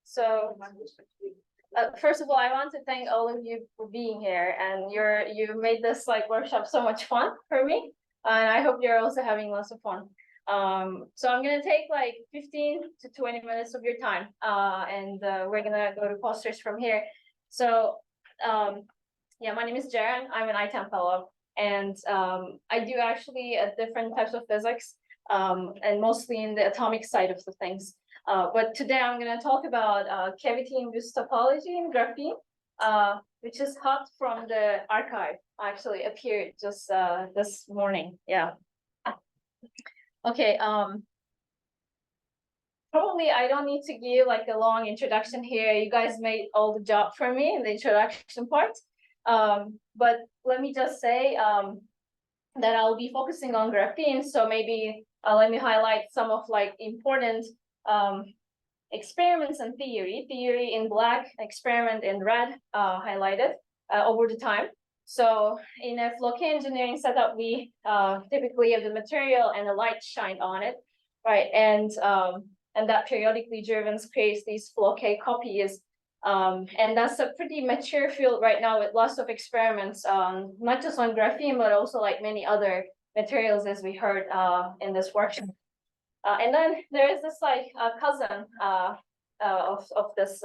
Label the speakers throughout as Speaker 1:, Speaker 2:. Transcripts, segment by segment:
Speaker 1: So first of all, I want to thank all of you for being here, and you made this like workshop so much fun for me, and I hope you're also having lots of fun. So I'm gonna take like 15 to 20 minutes of your time, and we're gonna go to posters from here. So yeah, my name is Ceren. I'm an ITAMP fellow, and I do actually different types of physics, and mostly in the atomic side of the things. But today I'm going to talk about cavity-induced topology in graphene, which is hot from the archive. Actually appeared just this morning. Yeah. Okay. Probably I don't need to give like a long introduction here. You guys made all the job for me in the introduction part. But let me just say that I'll be focusing on graphene. So maybe let me highlight some of like important experiments and theory in black, experiment in red, highlighted over the time. So in a flow K engineering setup, we typically have the material and the light shined on it, right? And that periodically driven creates these flow K copies. And that's a pretty mature field right now with lots of experiments, not just on graphene, but also like many other materials, as we heard in this workshop. And then there is this like cousin of this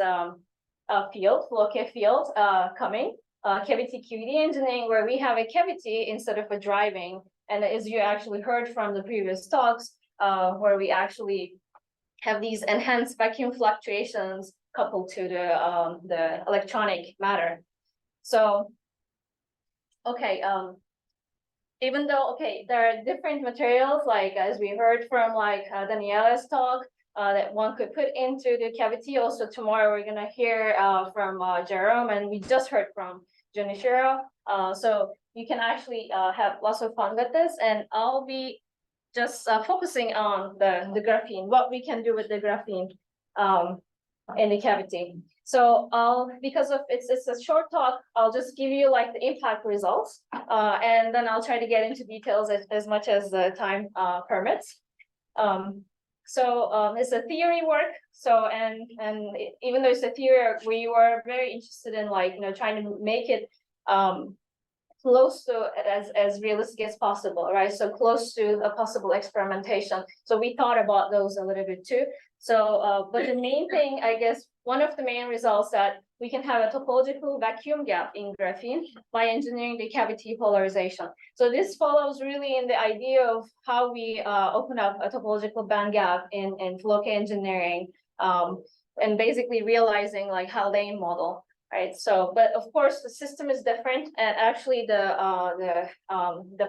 Speaker 1: field, flow K field, coming, cavity QED engineering, where we have a cavity instead of a driving. And as you actually heard from the previous talks, where we actually have these enhanced vacuum fluctuations coupled to the electronic matter. So, okay, even though, okay, there are different materials, like as we heard from like Daniela's talk, that one could put into the cavity. Also tomorrow we're gonna hear from Jerome, and we just heard from Junichiro. So you can actually have lots of fun with this, and I'll be just focusing on the graphene, what we can do with the graphene in the cavity. So because of it's a short talk, I'll just give you like the impact results, and then I'll try to get into details as much as the time permits. So it's a theory work. So and even though it's a theory, we were very interested in like trying to make it close to as realistic as possible, right? So close to a possible experimentation. So we thought about those a little bit too. So, but the main thing, I guess, one of the main results that we can have a topological vacuum gap in graphene by engineering the cavity polarization. So this follows really in the idea of how we open up a topological band gap in flow K engineering, and basically realizing like Haldane model. Right. So, but of course, the system is different, and actually the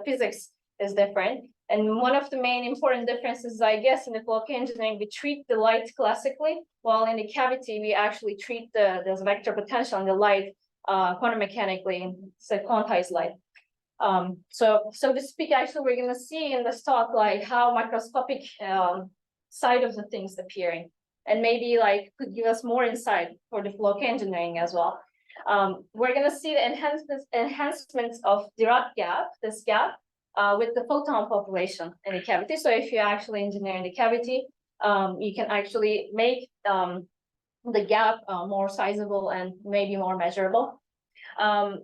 Speaker 1: physics is different. And one of the main important differences, I guess, in the flow K engineering, we treat the light classically, while in the cavity we actually treat the vector potential in the light quantum mechanically. It's a quantized light. So to speak, actually, we're going to see in this talk like how microscopic side of the things appearing. And maybe like could give us more insight for the flow K engineering as well. We're going to see the enhancements of Dirac gap, this gap, with the photon population in the cavity. So if you actually engineer in the cavity, you can actually make the gap more sizable and maybe more measurable. And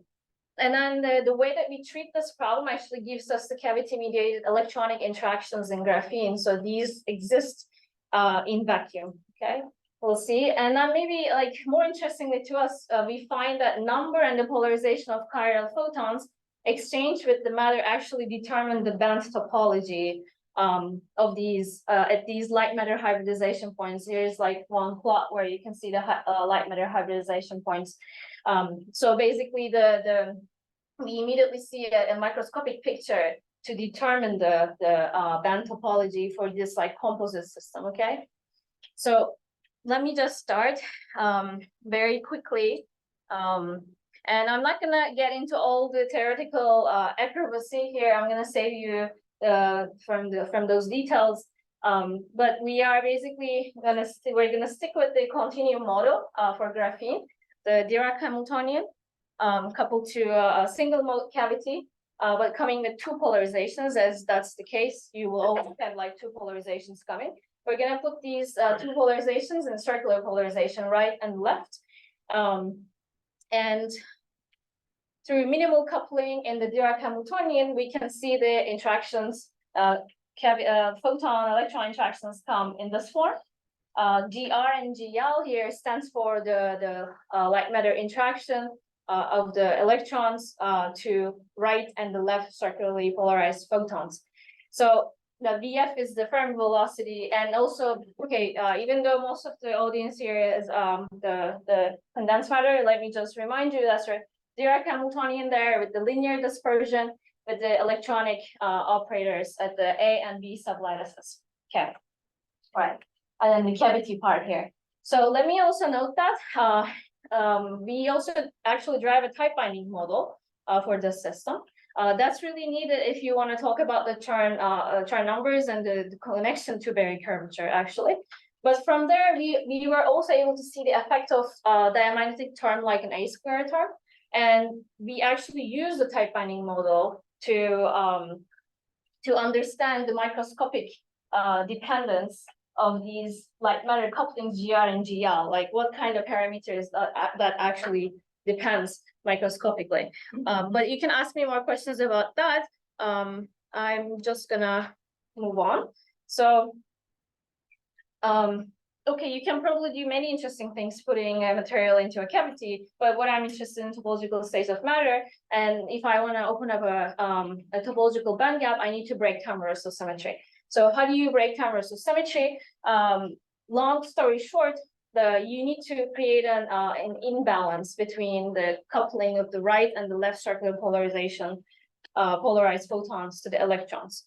Speaker 1: then the way that we treat this problem actually gives us the cavity-mediated electronic interactions in graphene. So these exist in vacuum. Okay, we'll see. And then maybe like more interestingly to us, we find that number and the polarization of chiral photons exchange with the matter actually determine the band topology of these at these light matter hybridization points. Here's like one plot where you can see the light matter hybridization points. So basically we immediately see a microscopic picture to determine the band topology for this like composite system. Okay. So let me just start very quickly. And I'm not going to get into all the theoretical acrobacy here. I'm going to save you from those details. But we are basically we're going to stick with the continuum model for graphene, the Dirac Hamiltonian, coupled to a single mode cavity, but coming with two polarizations. As that's the case, you will always have like two polarizations coming. we're gonna put these two polarizations in circular polarization, right and left. And through minimal coupling in the Dirac-Hamiltonian, we can see the interactions, photon-electron interactions come in this form. GR and GL here stands for the light matter interaction of the electrons to right and the left circularly polarized photons. So the VF is the Fermi velocity, and also, okay, even though most of the audience here is the condensed matter, let me just remind you that's right. Dirac-Hamiltonian there with the linear dispersion with the electronic operators at the A and B sublattices. Okay, right, and then the cavity part here. So let me also note that we also actually drive a type binding model for this system. That's really needed if you want to talk about the Chern numbers and the connection to Berry curvature, actually. But from there, we were also able to see the effect of diamagnetic term like an A-square term. And we actually use the type binding model to understand the microscopic dependence of these light matter couplings GR and GL, like what kind of parameters that actually depends microscopically. But you can ask me more questions about that. I'm just gonna move on. So, okay, you can probably do many interesting things putting a material into a cavity, but what I'm interested in topological states of matter, and if I want to open up a topological band gap, I need to break time-Rousseau symmetry. So how do you break time-Rousseau symmetry? Long story short, you need to create an imbalance between the coupling of the right and the left circular polarization, polarized photons to the electrons.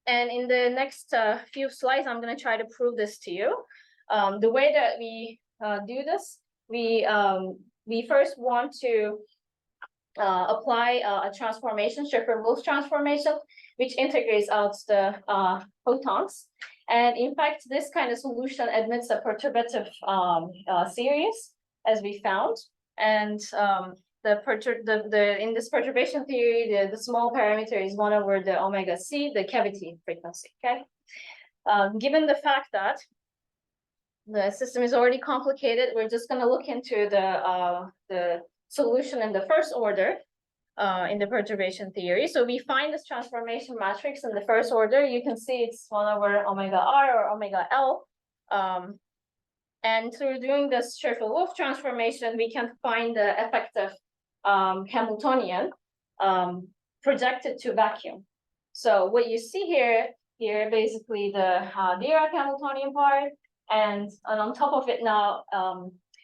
Speaker 1: And in the next few slides, I'm going to try to prove this to you. The way that we do this, we first want to apply a transformation, Schiffer-Wolff transformation, which integrates out the photons. And in fact, this kind of solution admits a perturbative series, as we found. And in this perturbation theory, the small parameter is 1 over the omega c, the cavity frequency. Okay. Given the fact that the system is already complicated, we're just going to look into the solution in the first order in the perturbation theory. So we find this transformation matrix in the first order. You can see it's 1 over omega r or omega l. And through doing this Schiffer-Wolff transformation, we can find the effective Hamiltonian projected to vacuum. So what you see here basically the Dirac-Hamiltonian part, and on top of it now,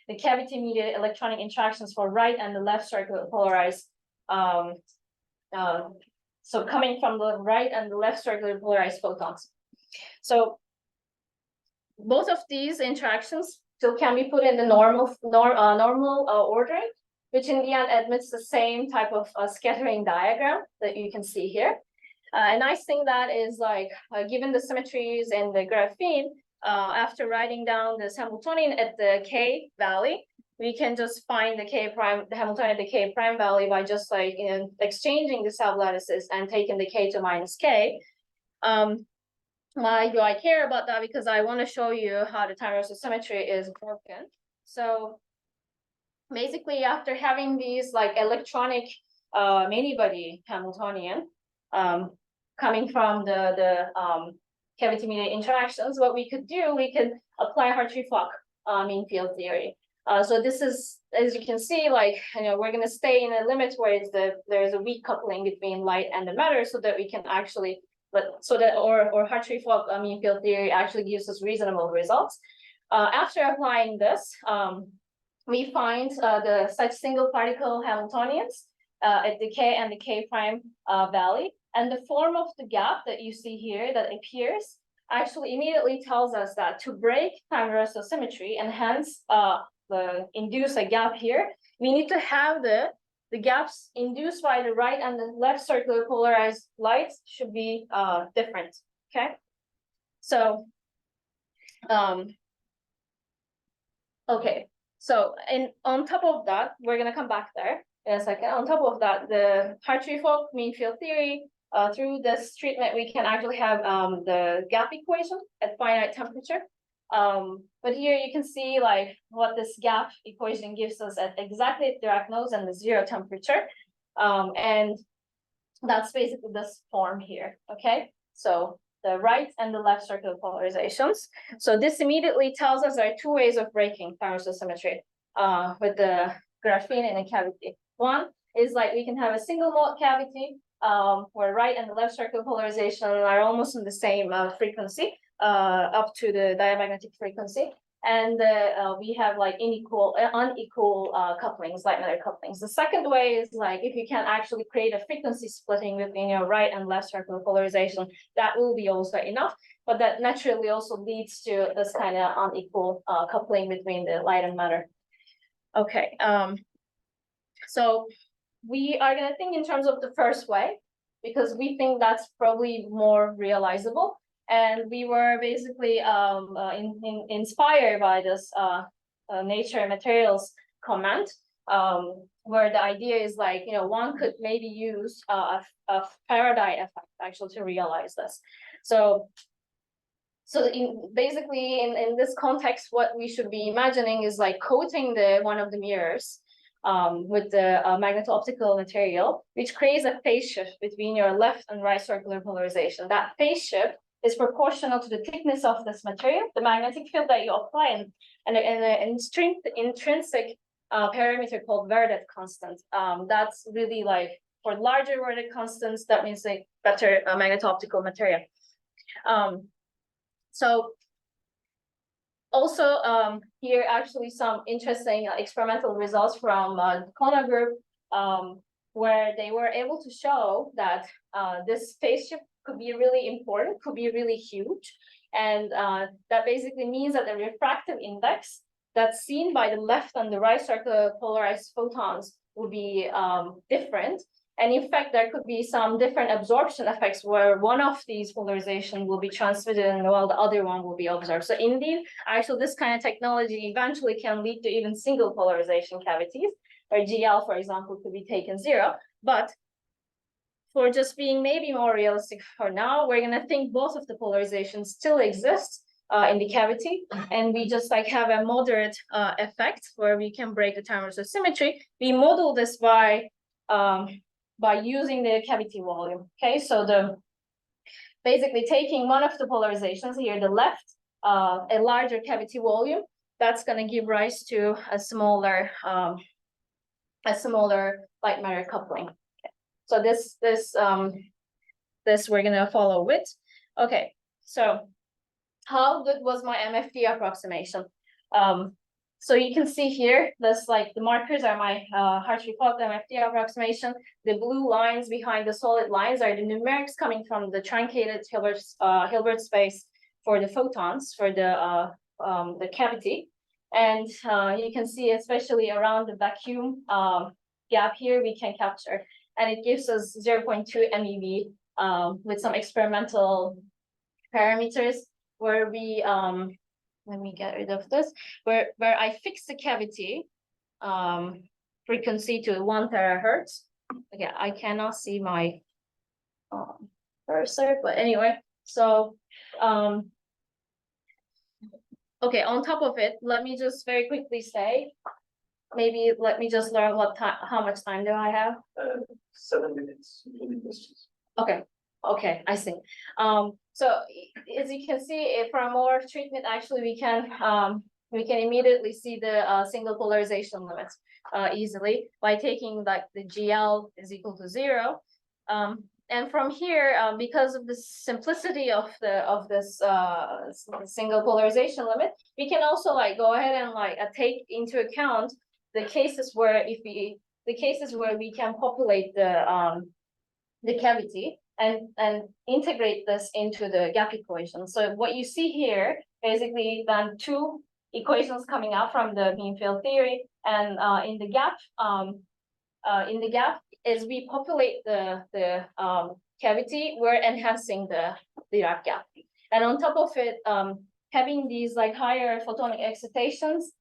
Speaker 1: the cavity-mediated electronic interactions for right and the left circular polarized. So coming from the right and the left circular polarized photons. So both of these interactions still can be put in the normal ordering, which in the end admits the same type of scattering diagram that you can see here. A nice thing that is like, given the symmetries in the graphene, after writing down this Hamiltonian at the K valley, we can just find the K prime, the Hamiltonian at the K prime valley by just like exchanging the sublattices and taking the K to minus K. Why do I care about that? Because I want to show you how the time-Rousseau symmetry is broken. So basically, after having these like electronic many-body Hamiltonian coming from the cavity-mediated interactions, what we could do, we could apply Hartree-Fock mean field theory. So this is, as you can see, like, we're going to stay in a limit where there's a weak coupling between light and the matter, so that we can actually, or Hartree-Fock mean field theory actually gives us reasonable results. After applying this, we find the such single particle Hamiltonians at the K and the K prime valley. And the form of the gap that you see here that appears actually immediately tells us that to break time-Rousseau symmetry and hence induce a gap here, we need to have the gaps induced by the right and the left circular polarized lights should be different. Okay. So, okay. So, on top of that, we're going to come back there in a second. On top of that, the Hartree-Fock mean field theory through this treatment, we can actually have the gap equation at finite temperature. But here you can see like what this gap equation gives us at exactly Dirac nodes and the 0 temperature. And that's basically this form here, okay? So the right and the left circular polarizations. So this immediately tells us there are two ways of breaking thermal symmetry with the graphene in a cavity. One is like we can have a single mode cavity where right and the left circular polarization are almost in the same frequency up to the diamagnetic frequency. And we have like unequal couplings, light matter couplings. The second way is like if you can actually create a frequency splitting between your right and left circular polarization, that will be also enough. But that naturally also leads to this kind of unequal coupling between the light and matter. Okay, so we are going to think in terms of the first way, because we think that's probably more realizable. And we were basically inspired by this nature materials comment, where the idea is like, you know, one could maybe use a Faraday effect actually to realize this. So basically in this context, what we should be imagining is like coating one of the mirrors with the magneto-optical material, which creates a phase shift between your left and right circular polarization. That phase shift is proportional to the thickness of this material, the magnetic field that you apply, and an intrinsic parameter called Verdet constant. That's really like for larger Verdet constants, that means like better magneto-optical material. So also here actually some interesting experimental results from Kona group, where they were able to show that this phase shift could be really important, could be really huge. And that basically means that the refractive index that's seen by the left and the right circular polarized photons will be different. And in fact, there could be some different absorption effects where one of these polarization will be transmitted and while the other one will be observed. So indeed, actually, this kind of technology eventually can lead to even single polarization cavities, where GL, for example, could be taken 0. But for just being maybe more realistic for now, we're going to think both of the polarizations still exist in the cavity, and we just like have a moderate effect where we can break the thermal symmetry. We model this by using the cavity volume. Okay, so basically taking one of the polarizations here, the left, a larger cavity volume, that's going to give rise to a smaller light matter coupling. Okay. So this we're going to follow with. Okay, so how good was my MFT approximation? So you can see here, this like the markers are my Hartree-Fock MFT approximation. The blue lines behind the solid lines are the numerics coming from the truncated Hilbert space for the photons for the cavity. And you can see, especially around the vacuum gap here, we can capture, and it gives us 0.2 MeV with some experimental parameters where we let me get rid of this, where I fix the cavity frequency to 1 terahertz. Okay, I cannot see my cursor, but anyway, so okay, on top of it, let me just very quickly say, maybe let me just learn how much time do I have?
Speaker 2: 7 minutes, including questions.
Speaker 1: Okay, I see. So as you can see, from our treatment, actually, we can immediately see the single polarization limits easily by taking like the GL is equal to 0. And from here, because of the simplicity of this single polarization limit, we can also like go ahead and like take into account the cases where we can populate the cavity and integrate this into the gap equation. So what you see here, basically then two equations coming out from the beam field theory, and in the gap, as we populate the cavity, we're enhancing the Dirac gap. And on top of it, having these like higher photonic excitations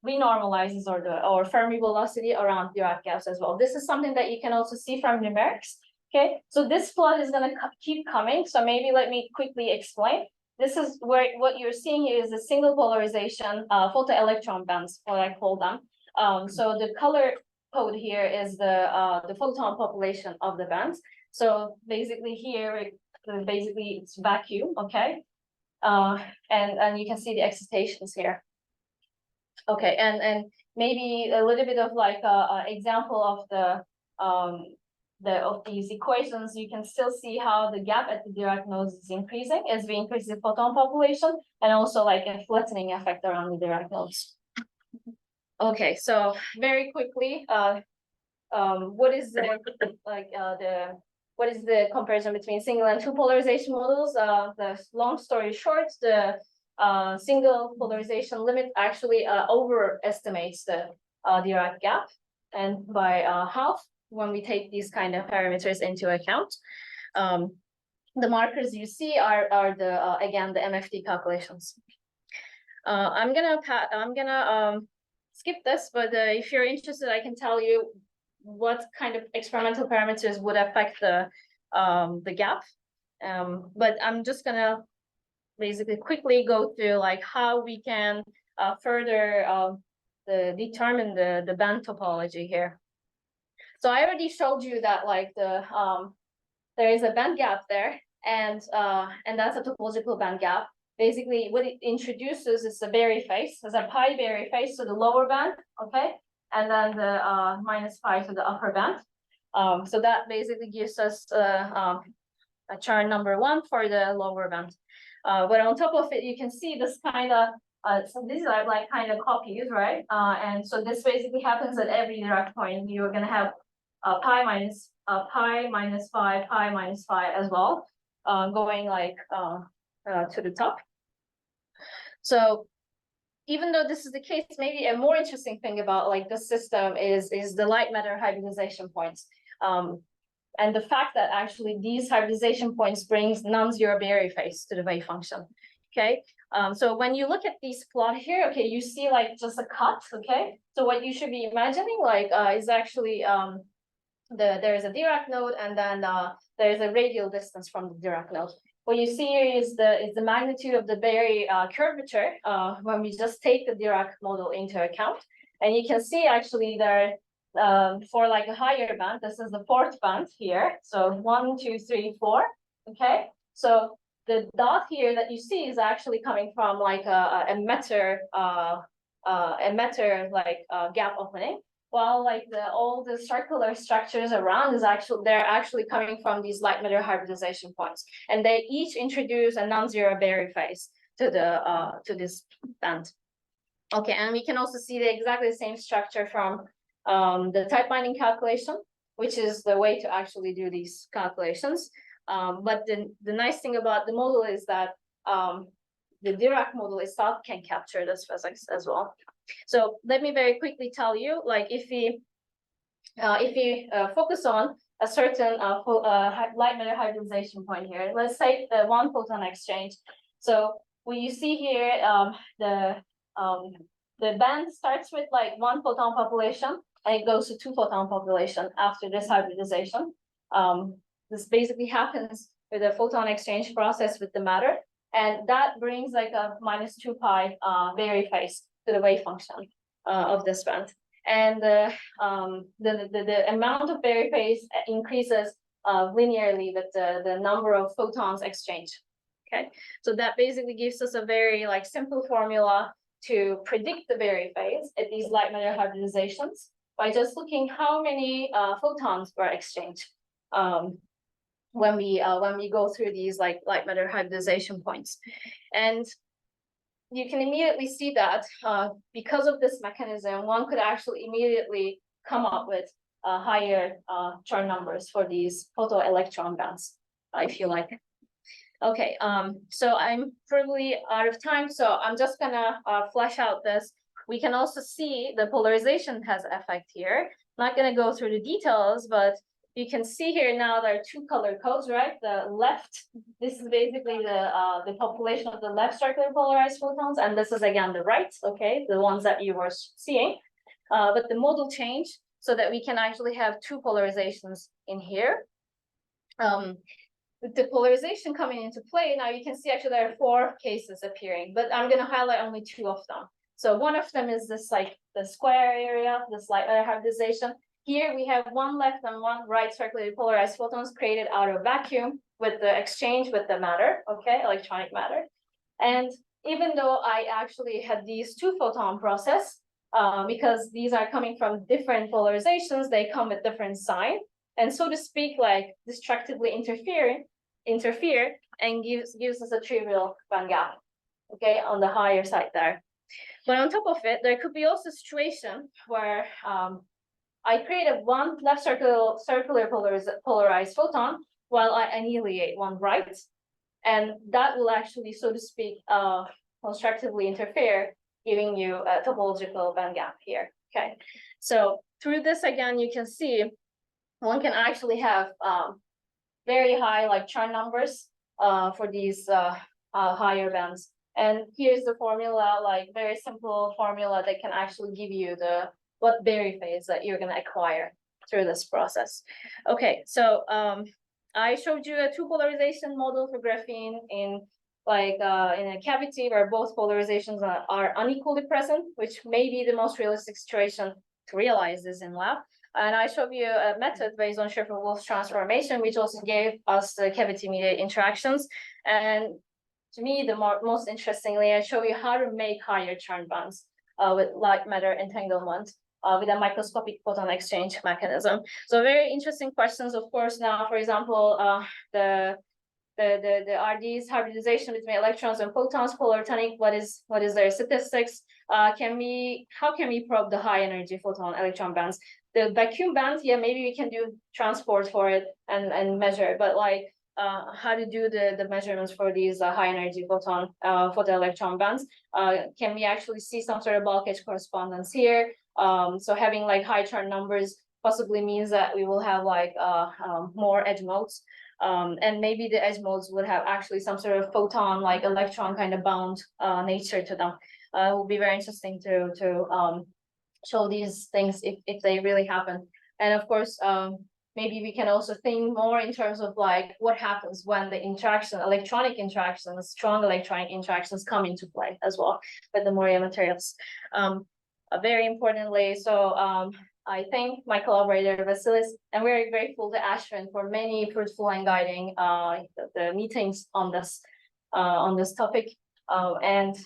Speaker 1: renormalizes or Fermi velocity around Dirac gaps as well. This is something that you can also see from numerics. Okay, so this plot is gonna keep coming, so maybe let me quickly explain. This is where what you're seeing here is a single polarization photoelectron bands, what I call them. So the color code here is the photon population of the bands. So basically here, basically it's vacuum, okay? And you can see the excitations here. Okay, and maybe a little bit of like a example of of these equations, you can still see how the gap at the Dirac nodes is increasing as we increase the photon population, and also like a flattening effect around the Dirac nodes. Okay, so very quickly, what is the what is the comparison between single and two polarization models? The long story short, the single polarization limit actually overestimates the Dirac gap, and by half when we take these kind of parameters into account. The markers you see are the again the MFT calculations. I'm gonna skip this, but if you're interested, I can tell you what kind of experimental parameters would affect the gap. But I'm just gonna basically quickly go through like how we can further determine the band topology here. So I already showed you that like there is a band gap there, and that's a topological band gap. Basically, what it introduces is a Berry phase, as a pi Berry phase to the lower band, okay, and then the minus pi to the upper band. So that basically gives us a chart number 1 for the lower band. But on top of it, you can see this kind of so these are like kind of copies, right? And so this basically happens at every Dirac point. You're gonna have pi minus 5, pi minus 5 as well, going like to the top. So even though this is the case, maybe a more interesting thing about like the system is the light matter hybridization points. And the fact that actually these hybridization points brings non-zero Berry phase to the wave function. Okay, so when you look at these plot here, okay, you see like just a cut. Okay, so what you should be imagining like is actually there's a Dirac node, and then there's a radial distance from the Dirac node. What you see here is the magnitude of the Berry curvature when we just take the Dirac model into account, and you can see actually there for like a higher band, this is the 4th band here. So 1, 2, 3, 4. Okay, so the dot here that you see is actually coming from like a emitter like gap opening, while like all the circular structures around is they're actually coming from these light matter hybridization points, and they each introduce a non-zero Berry phase to this band. Okay, and we can also see exactly the same structure from the type binding calculation, which is the way to actually do these calculations. But the nice thing about the model is that the Dirac model itself can capture this physics as well. So let me very quickly tell you, like if we focus on a certain light matter hybridization point here, let's say the 1 photon exchange. So what you see here, the band starts with like 1 photon population, and it goes to 2 photon population after this hybridization. This basically happens with a photon exchange process with the matter, and that brings like a minus 2 pi Berry phase to the wave function of this band. And the amount of Berry phase increases linearly with the number of photons exchanged. Okay, so that basically gives us a very like simple formula to predict the Berry phase at these light matter hybridizations by just looking how many photons were exchanged when we go through these like light matter hybridization points. And you can immediately see that because of this mechanism, one could actually immediately come up with higher Chern numbers for these photoelectron bands, if you like. Okay, so I'm probably out of time, so I'm just gonna flesh out this. We can also see the polarization has effect here. Not gonna go through the details, but you can see here now there are 2 color codes, right? The left, this is basically the population of the left circular polarized photons, and this is again the right, okay, the ones that you were seeing. But the model changed so that we can actually have 2 polarizations in here. with the polarization coming into play, now you can see actually there are 4 cases appearing, but I'm gonna highlight only 2 of them. So one of them is this like the square area, this light matter hybridization. Here we have one left and one right circularly polarized photons created out of vacuum with the exchange with the matter, okay, electronic matter. And even though I actually had these 2 photon process, because these are coming from different polarizations, they come with different sign, and so to speak, like destructively interfere and gives us a trivial band gap, okay, on the higher side there. But on top of it, there could be also a situation where I created one left circular polarized photon while I annihilate one right, and that will actually, so to speak, constructively interfere, giving you a topological band gap here. Okay, so through this again, you can see one can actually have very high like Chern numbers for these higher bands. And here's the formula, like very simple formula that can actually give you the what Berry phase that you're gonna acquire through this process. Okay, so I showed you a 2 polarization model for graphene in like in a cavity where both polarizations are unequally present, which may be the most realistic situation to realize this in lab. And I showed you a method based on Schiffer-Wolff transformation, which also gave us the cavity-mediated interactions. And to me, the most interestingly, I show you how to make higher Chern bands with light matter entanglement with a microscopic photon exchange mechanism. So very interesting questions, of course. Now, for example, the RD's hybridization between electrons and photons, polartonic, what is their statistics? How can we probe the high energy photon electron bands? The vacuum bands, yeah, maybe we can do transport for it and measure, but like how to do the measurements for these high energy photon electron bands? Can we actually see some sort of bulk edge correspondence here? So having like high Chern numbers possibly means that we will have like more edge modes. And maybe the edge modes would have actually some sort of photon like electron kind of bound nature to them. It will be very interesting to show these things if they really happen. And of course, maybe we can also think more in terms of like what happens when the electronic interactions, strong electronic interactions come into play as well with the Moria materials. Very importantly, so I thank my collaborator Vasilis, and we're grateful to Ashwin for many fruitful and guiding the meetings on this topic. And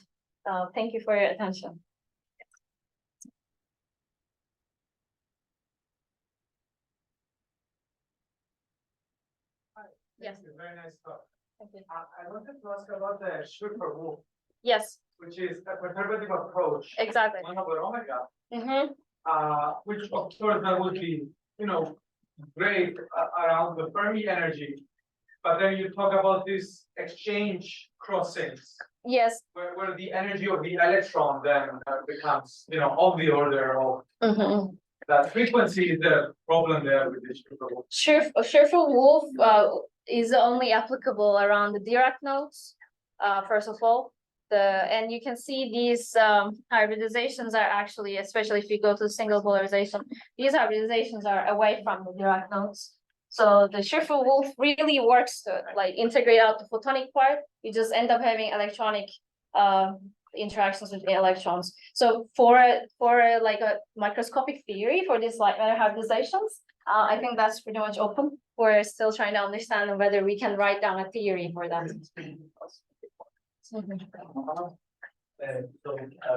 Speaker 1: thank you for your attention. Yes.
Speaker 3: Very nice talk.
Speaker 1: Thank you.
Speaker 3: I wanted to ask about the Schiffer-Wolff,
Speaker 1: Yes,
Speaker 3: which is a perturbative approach.
Speaker 1: exactly.
Speaker 3: 1 over omega.
Speaker 1: Mm-hmm.
Speaker 3: Which of course that would be, great around the Fermi energy. But then you talk about this exchange crossings.
Speaker 1: Yes.
Speaker 3: Where the energy of the electron then becomes, of the order of that frequency is the problem there with the Schiffer-Wolff.
Speaker 1: Schiffer-Wolff is only applicable around the Dirac nodes, first of all. And you can see these hybridizations are actually, especially if you go to single polarization, these hybridizations are away from the Dirac nodes. So the Schiffer-Wolff really works to like integrate out the photonic part. You just end up having electronic interactions with the electrons. So for like a microscopic theory for these light matter hybridizations, I think that's pretty much open. We're still trying to understand whether we can write down a theory for that.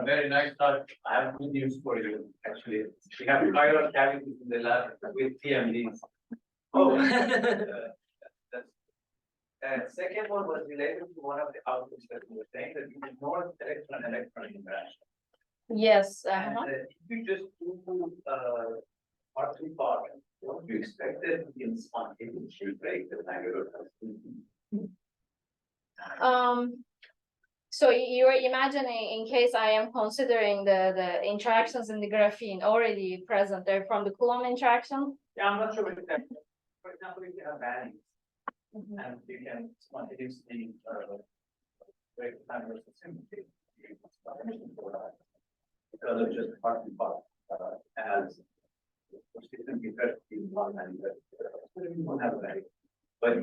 Speaker 4: Very nice talk. I have good news for you, actually. We have chiral cavities in the lab with TMDs. Oh. Second one was related to one of the outputs that you were saying, that you ignore electron interaction.
Speaker 1: Yes.
Speaker 4: And if you just do R3 part, what you expected in spontaneous break the magnetic.
Speaker 1: So you're imagining, in case I am considering the interactions in the graphene already present, they're from the Coulomb interaction?
Speaker 4: Yeah, I'm not sure exactly. For example, if you have bands, and you can spontaneously break the time versus symmetry, because it's just part and part as you won't have a value. But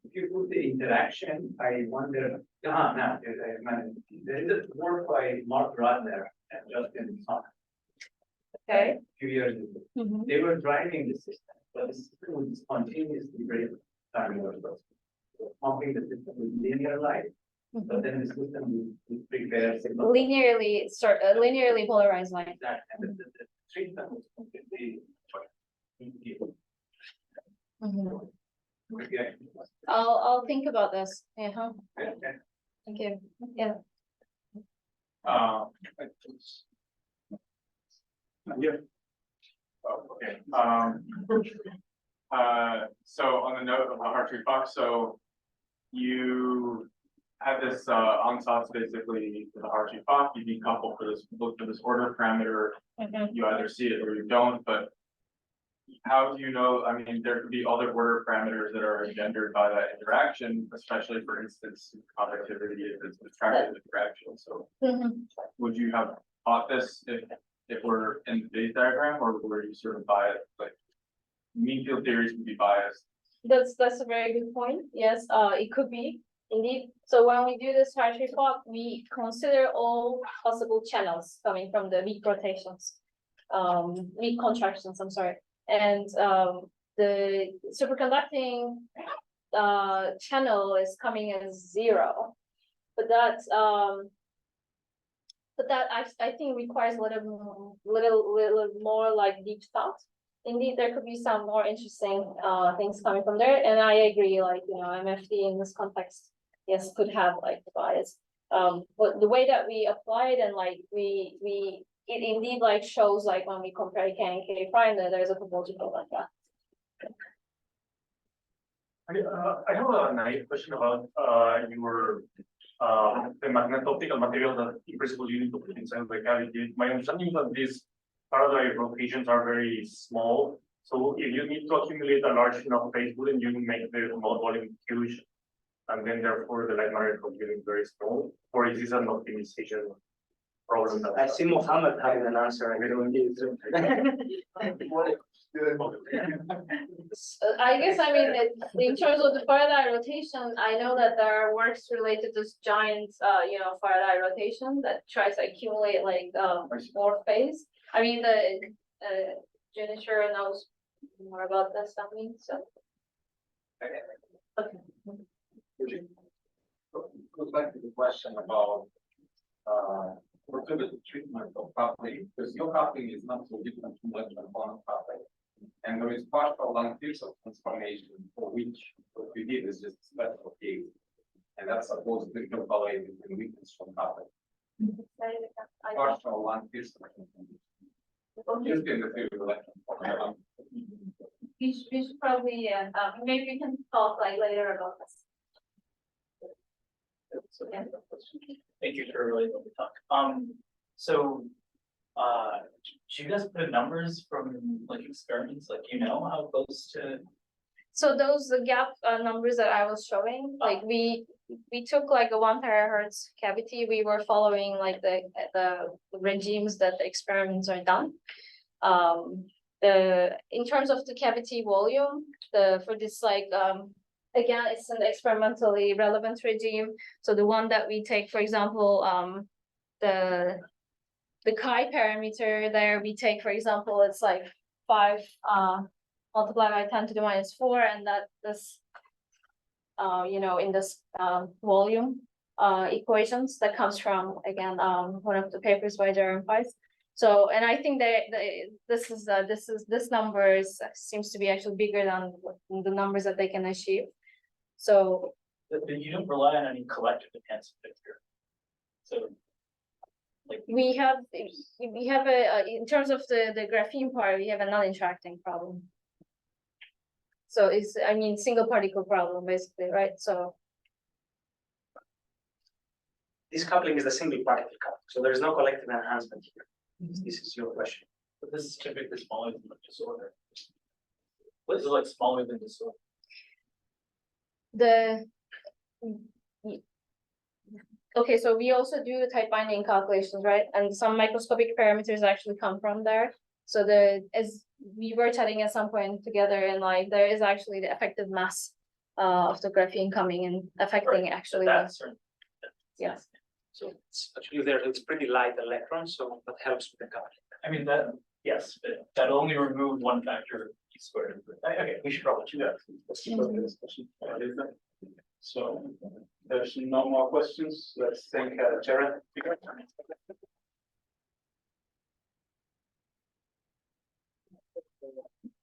Speaker 4: if you put the interaction, I wonder, now, there is a work by Mark Rodner and Justin Sun
Speaker 1: Okay.
Speaker 4: a few years ago.
Speaker 1: Mhm.
Speaker 4: They were driving the system, but the system would spontaneously break time intervals. Pumping the system with linear light, but then the system would prepare signal.
Speaker 1: Linearly polarized light.
Speaker 4: That, and the treatment was completely.
Speaker 1: Mhm.
Speaker 4: Yeah.
Speaker 1: I'll think about this. Yeah.
Speaker 4: Okay.
Speaker 1: Thank you. Yeah.
Speaker 5: Uh, Yeah. Oh, okay, so on the note of the Hartree Fox, so you have this, on-sauce basically for the Hartree Fox, you decouple for this, look for this order parameter,
Speaker 1: Mhm.
Speaker 5: you either see it or you don't, but how do you know, I mean, there could be other order parameters that are engendered by that interaction, especially for instance, conductivity, if it's attractive interaction, so
Speaker 1: Mhm.
Speaker 5: would you have thought this if we're in the phase diagram, or were you sort of biased, like mean field theories would be biased?
Speaker 1: That's a very good point. Yes, it could be indeed. So when we do this Hartree Fock, we consider all possible channels coming from the weak rotations, weak contractions, I'm sorry. And the superconducting channel is coming as 0. But that's I think requires a little more like deep thought. Indeed, there could be some more interesting things coming from there, and I agree, like, MFD in this context, yes, could have like bias. But the way that we apply it, and like it indeed like shows, like when we compare K and K prime, that there's a topological like that.
Speaker 6: I have a naive question about your the magneto-optical material that impressible you need to put inside the cavity. My understanding is that these Faraday rotations are very small. So if you need to accumulate a large enough phase, wouldn't you make the mode volume huge? And then therefore the light matter computing very small? Or is this an optimization problem?
Speaker 2: I see Mohammed having an answer. I don't need to.
Speaker 1: I guess, I mean, in terms of the Faraday rotation, I know that there are works related to this giant, Faraday rotation that tries to accumulate like more phase. I mean, Junior knows more about this than me, so. Okay.
Speaker 7: Goes back to the question about fertility treatment of coupling, because your coupling is not so different from electron quantum coupling. And there is partial longitudinal transformation for which what we did is just a special case. And that's supposed to interpolate between weakness from coupling. Partial longitudinal transformation. Just in the field of electron quantum.
Speaker 1: We should probably, maybe we can talk like later about this. Yeah.
Speaker 8: Thank you for a really lovely talk. So, do you guys put numbers from like experiments, like how close to?
Speaker 1: So those the gap numbers that I was showing, like we took like a 1 terahertz cavity. We were following like the regimes that the experiments are done. In terms of the cavity volume, for this like again, it's an experimentally relevant regime. So the one that we take, for example, the chi parameter there, we take, for example, it's like 5 multiplied by 10 to the minus 4, and that this, in this volume equations that comes from, again, one of the papers by Ceren Dag. So, and I think that this number seems to be actually bigger than the numbers that they can achieve. So.
Speaker 8: But you don't rely on any collective enhancement here. So. Like
Speaker 1: we have in terms of the graphene part, we have a non-interacting problem. So it's, I mean, single particle problem basically, right? So
Speaker 2: This coupling is the single particle coupling, so there is no collective enhancement here. This is your question.
Speaker 8: But this is typically smaller than the disorder. What is it like smaller than disorder?
Speaker 1: Okay, so we also do the tight binding calculations, right? And some microscopic parameters actually come from there. So as we were chatting at some point together, and like there is actually the effective mass of the graphene coming and affecting actually. the-
Speaker 8: That's certain.
Speaker 1: Yeah.
Speaker 2: So it's actually there, it's pretty light electrons, so that helps with the coupling.
Speaker 8: I mean, that, yes, but that only removed one factor E squared. Okay, we should probably do that.
Speaker 5: Let's keep up the discussion. So there's no more questions. Let's thank Ceren.